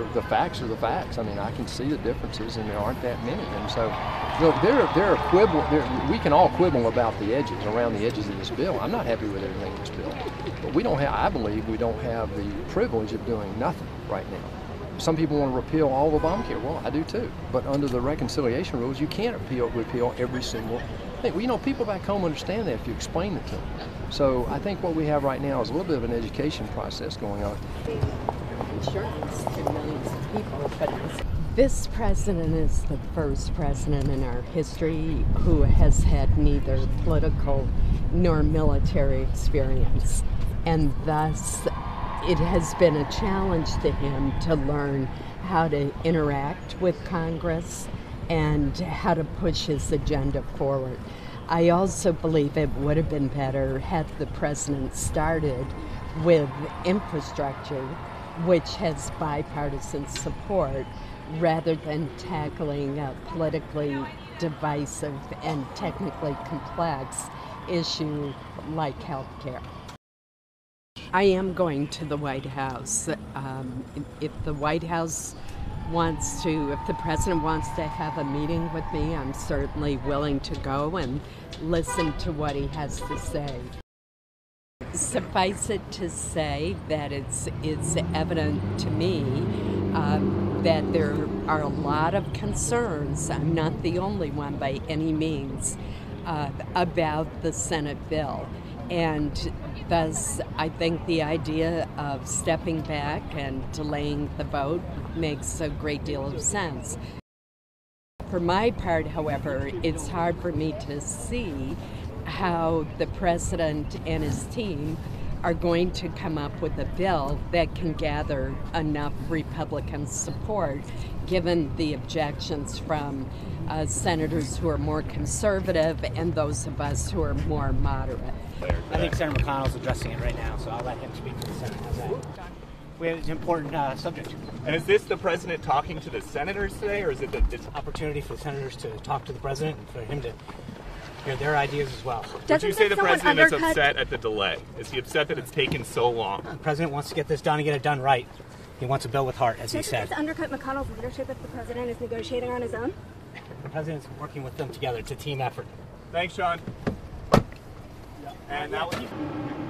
the facts are the facts. I mean, I can see the differences, and there aren't that many. And so, look, there are quibble. We can all quibble about the edges, around the edges of this bill. I'm not happy with everything in this bill, but we don't have. I believe we don't have the privilege of doing nothing right now. Some people want to repeal all of Obamacare. Well, I do too. But under the reconciliation rules, you can't repeal every single thing. Well, you know, people back home understand that if you explain it to them. So I think what we have right now is a little bit of an education process going on. Insurance to millions of people, but this president is the first president in our history who has had neither political nor military experience, and thus it has been a challenge to him to learn how to interact with Congress and how to push his agenda forward. I also believe it would have been better had the president started with infrastructure, which has bipartisan support, rather than tackling a politically divisive and technically complex issue like health care. I am going to the White House. If the White House wants to, if the president wants to have a meeting with me, I'm certainly willing to go and listen to what he has to say. Suffice it to say that it's evident to me that there are a lot of concerns, I'm not the only one by any means, about the Senate bill. And thus, I think the idea of stepping back and delaying the vote makes a great deal of sense. For my part, however, it's hard for me to see how the president and his team are going to come up with a bill that can gather enough Republican support, given the objections from senators who are more conservative and those of us who are more moderate. I think Senator McConnell's addressing it right now, so I'll let him speak to the Senate. How's that? We have an important subject. And is this the president talking to the senators today, or is it this opportunity for the senators to talk to the president and for him to hear their ideas as well? Would you say the president is upset at the delay? Is he upset that it's taken so long? The president wants to get this done and get it done right. He wants a bill with heart, as he said. Does this undercut McConnell's leadership if the president is negotiating on his own? The president's working with them together. It's a team effort. Thanks, Sean. And that was...